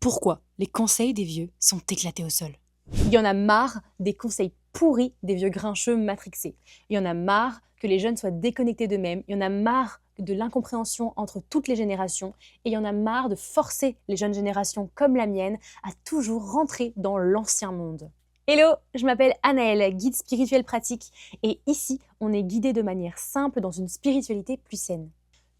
Pourquoi les conseils des vieux sont éclatés au sol? Il y en a marre des conseils pourris des vieux grincheux matrixés. Il y en a marre que les jeunes soient déconnectés d'eux-mêmes. Il y en a marre de l'incompréhension entre toutes les générations. Et il y en a marre de forcer les jeunes générations comme la mienne à toujours rentrer dans l'ancien monde. Hello, je m'appelle Anaëlle, guide spirituel pratique. Et ici, on est guidé de manière simple dans une spiritualité plus saine.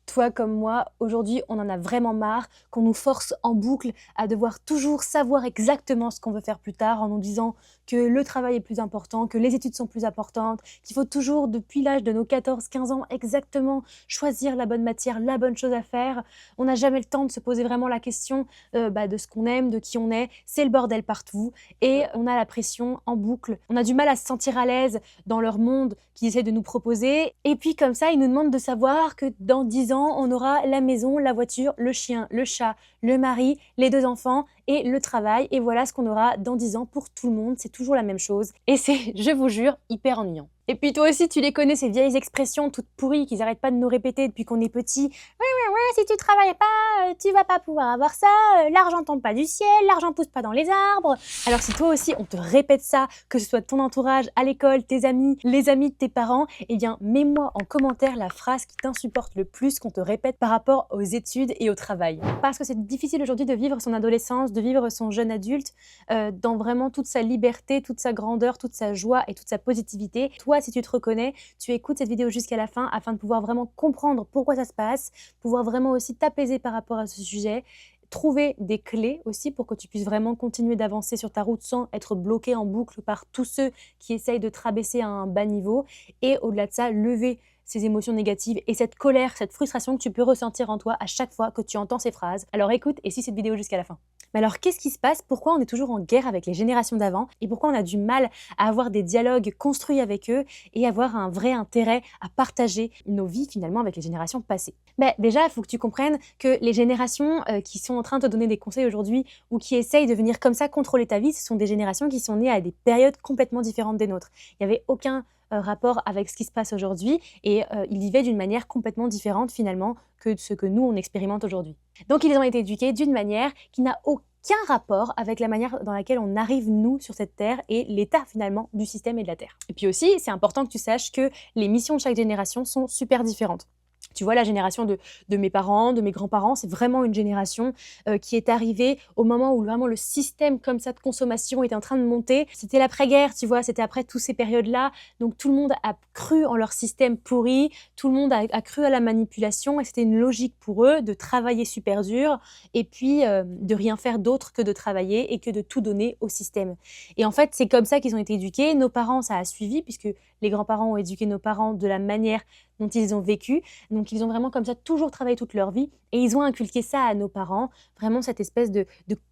Toi comme moi, aujourd'hui, on en a vraiment marre qu'on nous force en boucle à devoir toujours savoir exactement ce qu'on veut faire plus tard en nous disant que le travail est plus important, que les études sont plus importantes, qu'il faut toujours, depuis l'âge de nos 14-15 ans, exactement choisir la bonne matière, la bonne chose à faire. On n'a jamais le temps de se poser vraiment la question de ce qu'on aime, de qui on est. C'est le bordel partout et on a la pression en boucle. On a du mal à se sentir à l'aise dans leur monde qu'ils essaient de nous proposer. Et puis comme ça, ils nous demandent de savoir que dans 10 ans, on aura la maison, la voiture, le chien, le chat, le mari, les 2 enfants et le travail. Et voilà ce qu'on aura dans 10 ans pour tout le monde. C'est toujours la même chose. Et c'est, je vous jure, hyper ennuyant. Et puis toi aussi, tu les connais, ces vieilles expressions toutes pourries qu'ils n'arrêtent pas de nous répéter depuis qu'on est petit. Ouais, si tu travailles pas, tu vas pas pouvoir avoir ça, l'argent tombe pas du ciel, l'argent pousse pas dans les arbres. Alors si toi aussi, on te répète ça, que ce soit ton entourage, à l'école, tes amis, les amis de tes parents, eh bien, mets-moi en commentaire la phrase qui t'insupporte le plus qu'on te répète par rapport aux études et au travail. Parce que c'est difficile aujourd'hui de vivre son adolescence, de vivre son jeune adulte dans vraiment toute sa liberté, toute sa grandeur, toute sa joie et toute sa positivité. Toi, si tu te reconnais, tu écoutes cette vidéo jusqu'à la fin afin de pouvoir vraiment comprendre pourquoi ça se passe, pouvoir vraiment aussi t'apaiser par rapport à ce sujet, trouver des clés aussi pour que tu puisses vraiment continuer d'avancer sur ta route sans être bloqué en boucle par tous ceux qui essayent de te rabaisser à un bas niveau et au-delà de ça, lever ces émotions négatives et cette colère, cette frustration que tu peux ressentir en toi à chaque fois que tu entends ces phrases. Alors écoute et suis cette vidéo jusqu'à la fin. Mais alors qu'est-ce qui se passe? Pourquoi on est toujours en guerre avec les générations d'avant? Et pourquoi on a du mal à avoir des dialogues construits avec eux et avoir un vrai intérêt à partager nos vies finalement avec les générations passées? Déjà, il faut que tu comprennes que les générations qui sont en train de te donner des conseils aujourd'hui ou qui essayent de venir comme ça contrôler ta vie, ce sont des générations qui sont nées à des périodes complètement différentes des nôtres. Il n'y avait aucun rapport avec ce qui se passe aujourd'hui et ils vivaient d'une manière complètement différente finalement que ce que nous on expérimente aujourd'hui. Donc ils ont été éduqués d'une manière qui n'a aucun rapport avec la manière dans laquelle on arrive nous sur cette terre et l'état finalement du système et de la terre. Et puis aussi, c'est important que tu saches que les missions de chaque génération sont super différentes. Tu vois, la génération de mes parents, de mes grands-parents, c'est vraiment une génération qui est arrivée au moment où vraiment le système comme ça de consommation était en train de monter. C'était l'après-guerre, tu vois, c'était après toutes ces périodes-là. Donc tout le monde a cru en leur système pourri, tout le monde a cru à la manipulation et c'était une logique pour eux de travailler super dur et puis de rien faire d'autre que de travailler et que de tout donner au système. Et en fait, c'est comme ça qu'ils ont été éduqués. Nos parents, ça a suivi puisque les grands-parents ont éduqué nos parents de la manière dont ils ont vécu. Donc, ils ont vraiment comme ça toujours travaillé toute leur vie et ils ont inculqué ça à nos parents, vraiment cette espèce de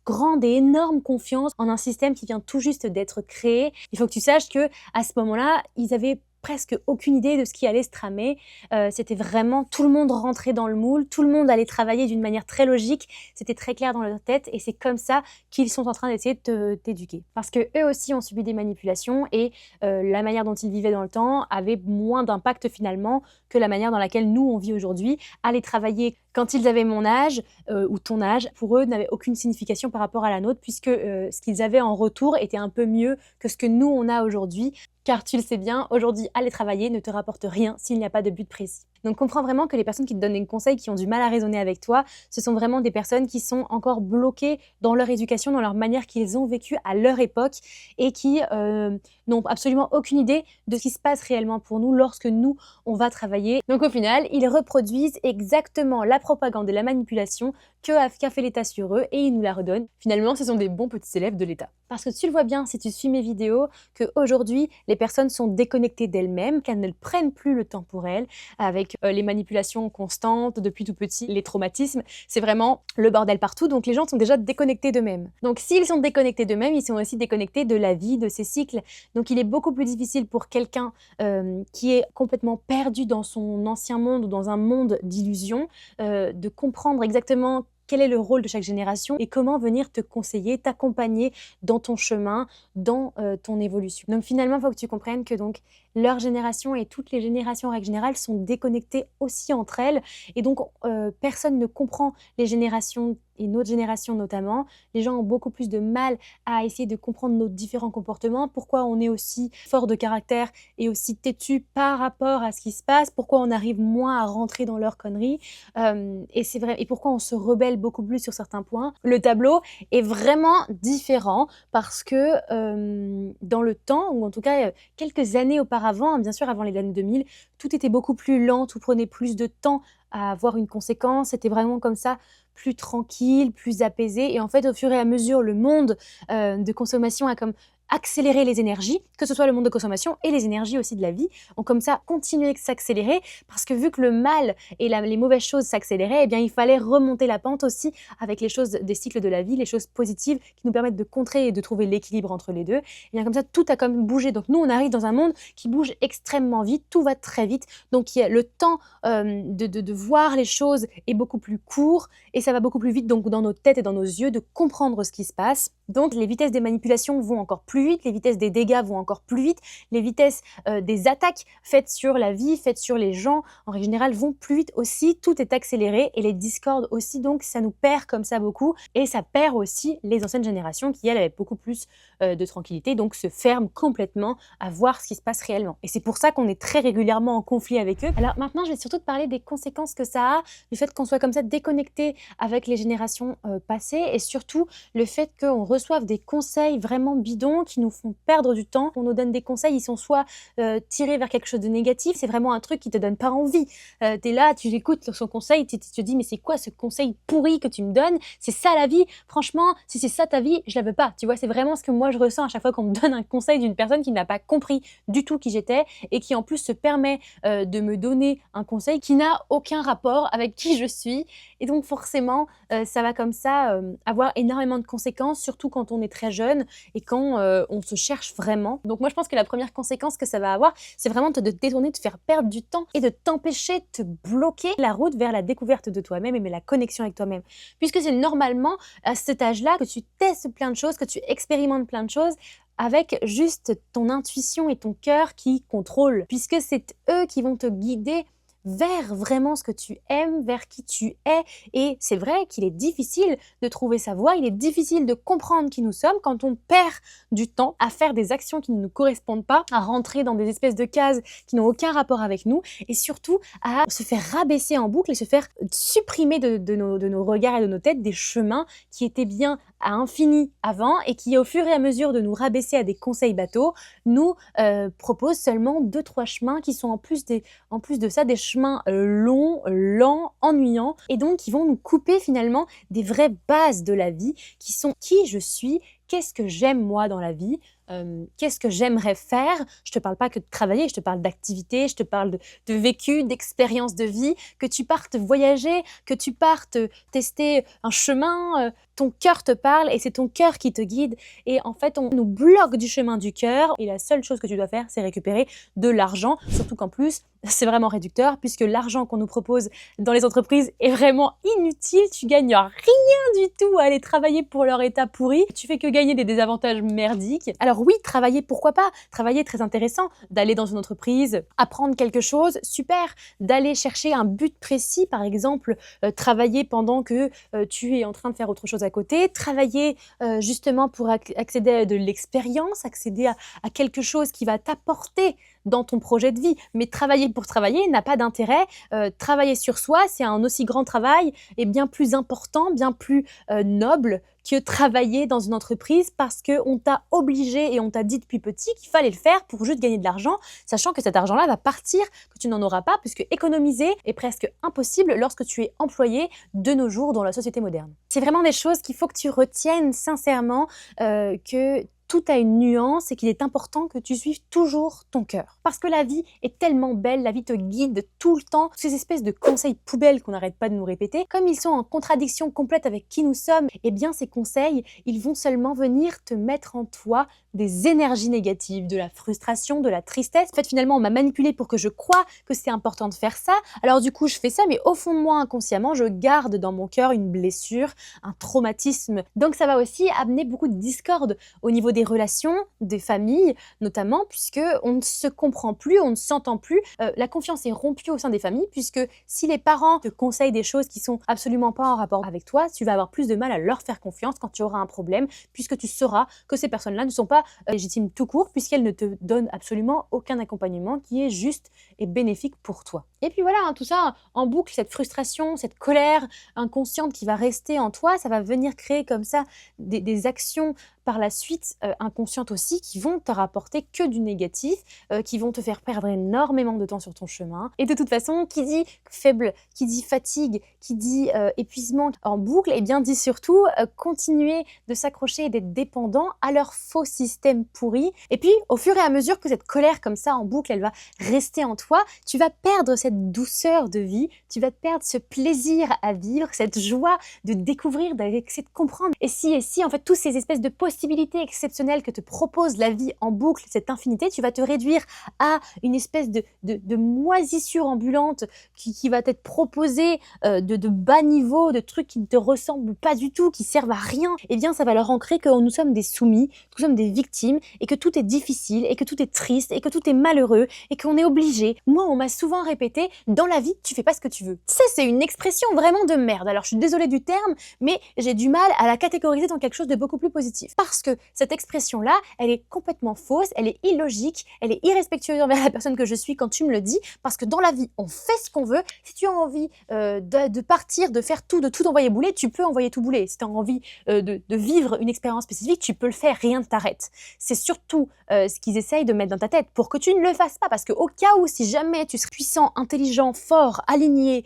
grande et énorme confiance en un système qui vient tout juste d'être créé. Il faut que tu saches que à ce moment-là, ils avaient presque aucune idée de ce qui allait se tramer. C'était vraiment tout le monde rentrait dans le moule, tout le monde allait travailler d'une manière très logique, c'était très clair dans leur tête et c'est comme ça qu'ils sont en train d'essayer de t'éduquer. Parce que eux aussi ont subi des manipulations et la manière dont ils vivaient dans le temps avait moins d'impact finalement que la manière dans laquelle nous on vit aujourd'hui. Aller travailler quand ils avaient mon âge ou ton âge, pour eux n'avait aucune signification par rapport à la nôtre puisque ce qu'ils avaient en retour était un peu mieux que ce que nous on a aujourd'hui. Car tu le sais bien, aujourd'hui, aller travailler ne te rapporte rien s'il n'y a pas de but précis. Donc comprends vraiment que les personnes qui te donnent des conseils, qui ont du mal à raisonner avec toi, ce sont vraiment des personnes qui sont encore bloquées dans leur éducation, dans leur manière qu'ils ont vécu à leur époque et qui n'ont absolument aucune idée de ce qui se passe réellement pour nous lorsque nous, on va travailler. Donc au final, ils reproduisent exactement la propagande et la manipulation qu'a fait l'État sur eux et ils nous la redonnent. Finalement, ce sont des bons petits élèves de l'État. Parce que tu le vois bien si tu suis mes vidéos, qu'aujourd'hui, les personnes sont déconnectées d'elles-mêmes, qu'elles ne prennent plus le temps pour elles, avec les manipulations constantes depuis tout petit, les traumatismes, c'est vraiment le bordel partout, donc les gens sont déjà déconnectés d'eux-mêmes. Donc s'ils sont déconnectés d'eux-mêmes, ils sont aussi déconnectés de la vie, de ses cycles. Donc il est beaucoup plus difficile pour quelqu'un qui est complètement perdu dans son ancien monde ou dans un monde d'illusions, de comprendre exactement quel est le rôle de chaque génération et comment venir te conseiller, t'accompagner dans ton chemin, dans ton évolution. Donc finalement, il faut que tu comprennes que donc leur génération et toutes les générations en règle générale sont déconnectées aussi entre elles et donc personne ne comprend les générations et notre génération notamment, les gens ont beaucoup plus de mal à essayer de comprendre nos différents comportements, pourquoi on est aussi fort de caractère et aussi têtu par rapport à ce qui se passe, pourquoi on arrive moins à rentrer dans leurs conneries, et c'est vrai, et pourquoi on se rebelle beaucoup plus sur certains points. Le tableau est vraiment différent parce que dans le temps, ou en tout cas quelques années auparavant, bien sûr avant les années 2000, tout était beaucoup plus lent, tout prenait plus de temps à avoir une conséquence, c'était vraiment comme ça, plus tranquille, plus apaisé. Et en fait, au fur et à mesure, le monde de consommation a comme accéléré les énergies, que ce soit le monde de consommation et les énergies aussi de la vie, ont comme ça continué de s'accélérer parce que vu que le mal et les mauvaises choses s'accéléraient, eh bien il fallait remonter la pente aussi avec les choses des cycles de la vie, les choses positives qui nous permettent de contrer et de trouver l'équilibre entre les deux. Et bien comme ça, tout a comme bougé. Donc nous, on arrive dans un monde qui bouge extrêmement vite, tout va très vite. Donc il y a le temps de voir les choses est beaucoup plus court et ça va beaucoup plus vite donc dans nos têtes et dans nos yeux de comprendre ce qui se passe. Donc les vitesses des manipulations vont encore plus vite, les vitesses des dégâts vont encore plus vite, les vitesses des attaques faites sur la vie, faites sur les gens, en règle générale, vont plus vite aussi, tout est accéléré et les discordes aussi, donc ça nous perd comme ça beaucoup et ça perd aussi les anciennes générations qui, elles, avaient beaucoup plus de tranquillité, donc se ferment complètement à voir ce qui se passe réellement. Et c'est pour ça qu'on est très régulièrement en conflit avec eux. Alors maintenant, je vais surtout te parler des conséquences que ça a, du fait qu'on soit comme ça déconnecté avec les générations passées et surtout le fait qu'on reçoive des conseils vraiment bidons qui nous font perdre du temps. On nous donne des conseils, ils sont soit tirés vers quelque chose de négatif, c'est vraiment un truc qui te donne pas envie. Tu es là, tu écoutes son conseil, tu te dis mais c'est quoi ce conseil pourri que tu me donnes? C'est ça la vie? Franchement, si c'est ça ta vie, je la veux pas. Tu vois, c'est vraiment ce que moi je ressens à chaque fois qu'on me donne un conseil d'une personne qui n'a pas compris du tout qui j'étais et qui en plus se permet de me donner un conseil qui n'a aucun rapport avec qui je suis. Et donc forcément, ça va comme ça avoir énormément de conséquences, surtout quand on est très jeune et quand on se cherche vraiment. Donc moi, je pense que la première conséquence que ça va avoir, c'est vraiment de te détourner, de te faire perdre du temps et de t'empêcher de te bloquer la route vers la découverte de toi-même et la connexion avec toi-même. Puisque c'est normalement à cet âge-là que tu testes plein de choses, que tu expérimentes plein de choses, avec juste ton intuition et ton cœur qui contrôlent, puisque c'est eux qui vont te guider vers vraiment ce que tu aimes, vers qui tu es. Et c'est vrai qu'il est difficile de trouver sa voie, il est difficile de comprendre qui nous sommes quand on perd du temps à faire des actions qui ne nous correspondent pas, à rentrer dans des espèces de cases qui n'ont aucun rapport avec nous et surtout à se faire rabaisser en boucle et se faire supprimer de nos regards et de nos têtes des chemins qui étaient bien à infini avant et qui, au fur et à mesure de nous rabaisser à des conseils bateaux, nous proposent seulement 2-3 chemins qui sont en plus de ça des chemins longs, lents, ennuyants et donc qui vont nous couper finalement des vraies bases de la vie qui sont qui je suis, qu'est-ce que j'aime moi dans la vie, qu'est-ce que j'aimerais faire. Je te parle pas que de travailler, je te parle d'activité, je te parle de vécu, d'expérience de vie, que tu partes voyager, que tu partes tester un chemin, ton cœur te parle et c'est ton cœur qui te guide et en fait on nous bloque du chemin du cœur et la seule chose que tu dois faire c'est récupérer de l'argent, surtout qu'en plus c'est vraiment réducteur puisque l'argent qu'on nous propose dans les entreprises est vraiment inutile, tu gagnes rien du tout à aller travailler pour leur état pourri, tu fais que gagner des désavantages merdiques. Alors oui, travailler, pourquoi pas? Travailler, très intéressant. D'aller dans une entreprise, apprendre quelque chose, super. D'aller chercher un but précis, par exemple, travailler pendant que tu es en train de faire autre chose à côté. Travailler justement pour accéder à de l'expérience, accéder à quelque chose qui va t'apporter dans ton projet de vie. Mais travailler pour travailler n'a pas d'intérêt. Travailler sur soi, c'est un aussi grand travail et bien plus important, bien plus noble que travailler dans une entreprise parce qu'on t'a obligé et on t'a dit depuis petit qu'il fallait le faire pour juste gagner de l'argent, sachant que cet argent-là va partir, que tu n'en auras pas, puisque économiser est presque impossible lorsque tu es employé de nos jours dans la société moderne. C'est vraiment des choses qu'il faut que tu retiennes sincèrement, que tout a une nuance et qu'il est important que tu suives toujours ton cœur. Parce que la vie est tellement belle, la vie te guide tout le temps. Ces espèces de conseils poubelles qu'on n'arrête pas de nous répéter, comme ils sont en contradiction complète avec qui nous sommes, eh bien ces conseils, ils vont seulement venir te mettre en toi des énergies négatives, de la frustration, de la tristesse. En fait, finalement, on m'a manipulé pour que je croie que c'est important de faire ça. Alors du coup, je fais ça, mais au fond de moi, inconsciemment, je garde dans mon cœur une blessure, un traumatisme. Donc ça va aussi amener beaucoup de discorde au niveau des des relations, des familles notamment, puisque on ne se comprend plus, on ne s'entend plus. La confiance est rompue au sein des familles, puisque si les parents te conseillent des choses qui sont absolument pas en rapport avec toi, tu vas avoir plus de mal à leur faire confiance quand tu auras un problème, puisque tu sauras que ces personnes-là ne sont pas légitimes tout court, puisqu'elles ne te donnent absolument aucun accompagnement qui est juste et bénéfique pour toi. Et puis voilà, tout ça en boucle, cette frustration, cette colère inconsciente qui va rester en toi, ça va venir créer comme ça des actions par la suite, inconscientes aussi, qui vont te rapporter que du négatif, qui vont te faire perdre énormément de temps sur ton chemin. Et de toute façon, qui dit faible, qui dit fatigue, qui dit épuisement en boucle, et bien dit surtout continuer de s'accrocher et d'être dépendant à leur faux système pourri. Et puis, au fur et à mesure que cette colère comme ça en boucle, elle va rester en toi, tu vas perdre cette douceur de vie, tu vas perdre ce plaisir à vivre, cette joie de découvrir, d'essayer de comprendre. Et si, en fait, toutes ces espèces de possibilités exceptionnelles que te propose la vie en boucle, cette infinité, tu vas te réduire à une espèce de moisissure ambulante qui va t'être proposée de bas niveau, de trucs qui ne te ressemblent pas du tout, qui servent à rien. Eh bien, ça va leur ancrer que nous sommes des soumis, que nous sommes des victimes, et que tout est difficile, et que tout est triste, et que tout est malheureux, et qu'on est obligé. Moi, on m'a souvent répété, dans la vie, tu fais pas ce que tu veux. Ça, c'est une expression vraiment de merde. Alors, je suis désolée du terme, mais j'ai du mal à la catégoriser dans quelque chose de beaucoup plus positif. Parce que cette expression-là, elle est complètement fausse, elle est illogique, elle est irrespectueuse envers la personne que je suis quand tu me le dis, parce que dans la vie, on fait ce qu'on veut. Si tu as envie de partir, de faire tout, de tout envoyer bouler, tu peux envoyer tout bouler. Si tu as envie de vivre une expérience spécifique, tu peux le faire, rien ne t'arrête. C'est surtout ce qu'ils essayent de mettre dans ta tête pour que tu ne le fasses pas, parce qu'au cas où, si jamais tu serais puissant, intelligent, fort, aligné,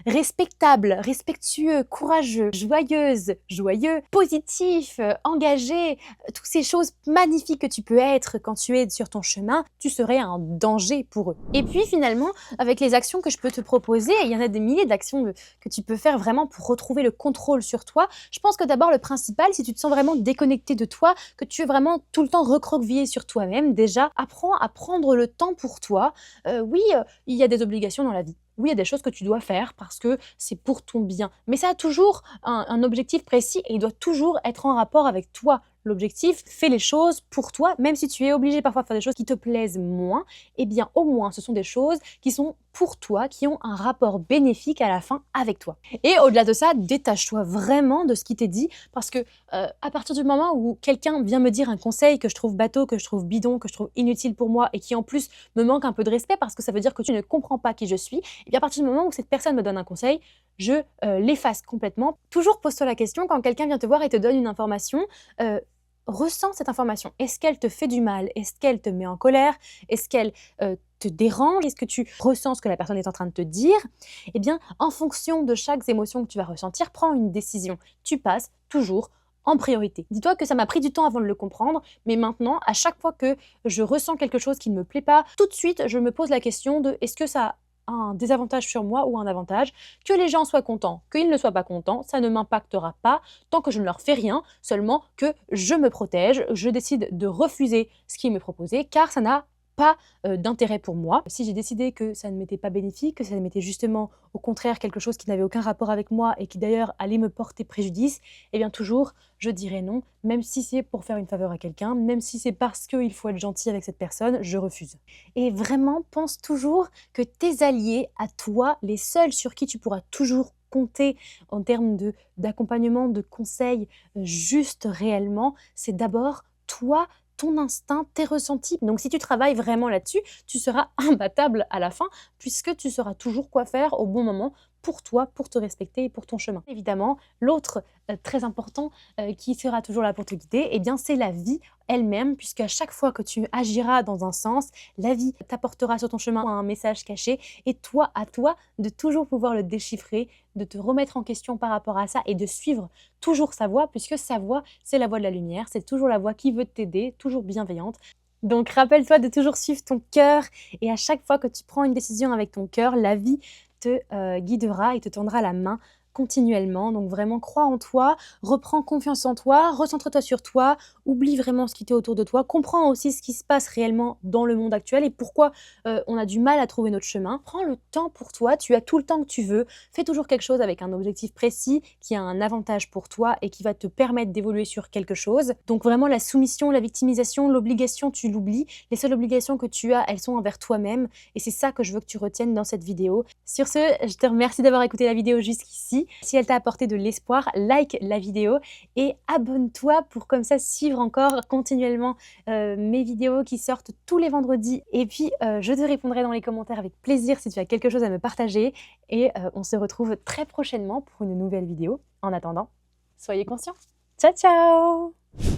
respectable, respectueux, courageux, joyeuse, joyeux, positif, engagé, toutes ces choses magnifiques que tu peux être quand tu es sur ton chemin, tu serais un danger pour eux. Et puis finalement, avec les actions que je peux te proposer, il y en a des milliers d'actions que tu peux faire vraiment pour retrouver le contrôle sur toi. Je pense que d'abord le principal, si tu te sens vraiment déconnecté de toi, que tu es vraiment tout le temps recroquevillé sur toi-même, déjà apprends à prendre le temps pour toi. Oui, il y a des obligations dans la vie. Oui, il y a des choses que tu dois faire parce que c'est pour ton bien. Mais ça a toujours un objectif précis et il doit toujours être en rapport avec toi. L'objectif, fais les choses pour toi, même si tu es obligé parfois de faire des choses qui te plaisent moins, eh bien au moins ce sont des choses qui sont pour toi, qui ont un rapport bénéfique à la fin avec toi. Et au-delà de ça, détache-toi vraiment de ce qui t'est dit, parce que à partir du moment où quelqu'un vient me dire un conseil que je trouve bateau, que je trouve bidon, que je trouve inutile pour moi et qui en plus me manque un peu de respect parce que ça veut dire que tu ne comprends pas qui je suis, et bien à partir du moment où cette personne me donne un conseil, je l'efface complètement. Toujours pose-toi la question quand quelqu'un vient te voir et te donne une information, ressens cette information. Est-ce qu'elle te fait du mal? Est-ce qu'elle te met en colère? Est-ce qu'elle te dérange? Est-ce que tu ressens ce que la personne est en train de te dire? Eh bien, en fonction de chaque émotion que tu vas ressentir, prends une décision. Tu passes toujours en priorité. Dis-toi que ça m'a pris du temps avant de le comprendre, mais maintenant, à chaque fois que je ressens quelque chose qui ne me plaît pas, tout de suite, je me pose la question de est-ce que ça un désavantage sur moi ou un avantage, que les gens soient contents, qu'ils ne soient pas contents, ça ne m'impactera pas tant que je ne leur fais rien, seulement que je me protège, je décide de refuser ce qui m'est proposé car ça n'a pas d'intérêt pour moi. Si j'ai décidé que ça ne m'était pas bénéfique, que ça m'était justement au contraire quelque chose qui n'avait aucun rapport avec moi et qui d'ailleurs allait me porter préjudice, eh bien toujours je dirais non, même si c'est pour faire une faveur à quelqu'un, même si c'est parce qu'il faut être gentil avec cette personne, je refuse. Et vraiment, pense toujours que tes alliés à toi, les seuls sur qui tu pourras toujours compter en termes d'accompagnement, de conseils juste réellement, c'est d'abord toi, ton instinct, tes ressentis. Donc si tu travailles vraiment là-dessus, tu seras imbattable à la fin puisque tu sauras toujours quoi faire au bon moment pour toi, pour te respecter et pour ton chemin. Évidemment, l'autre très important qui sera toujours là pour te guider, eh bien c'est la vie elle-même, puisque à chaque fois que tu agiras dans un sens, la vie t'apportera sur ton chemin un message caché et toi, à toi, de toujours pouvoir le déchiffrer, de te remettre en question par rapport à ça et de suivre toujours sa voie, puisque sa voie, c'est la voie de la lumière, c'est toujours la voie qui veut t'aider, toujours bienveillante. Donc rappelle-toi de toujours suivre ton cœur et à chaque fois que tu prends une décision avec ton cœur, la vie te guidera et te tendra la main continuellement. Donc vraiment, crois en toi, reprends confiance en toi, recentre-toi sur toi, oublie vraiment ce qui est autour de toi, comprends aussi ce qui se passe réellement dans le monde actuel et pourquoi on a du mal à trouver notre chemin. Prends le temps pour toi, tu as tout le temps que tu veux, fais toujours quelque chose avec un objectif précis qui a un avantage pour toi et qui va te permettre d'évoluer sur quelque chose. Donc vraiment la soumission, la victimisation, l'obligation, tu l'oublies. Les seules obligations que tu as, elles sont envers toi-même et c'est ça que je veux que tu retiennes dans cette vidéo. Sur ce, je te remercie d'avoir écouté la vidéo jusqu'ici. Si elle t'a apporté de l'espoir, like la vidéo et abonne-toi pour comme ça suivre encore continuellement mes vidéos qui sortent tous les vendredis. Et puis, je te répondrai dans les commentaires avec plaisir si tu as quelque chose à me partager. Et on se retrouve très prochainement pour une nouvelle vidéo. En attendant, soyez conscients. Ciao, ciao!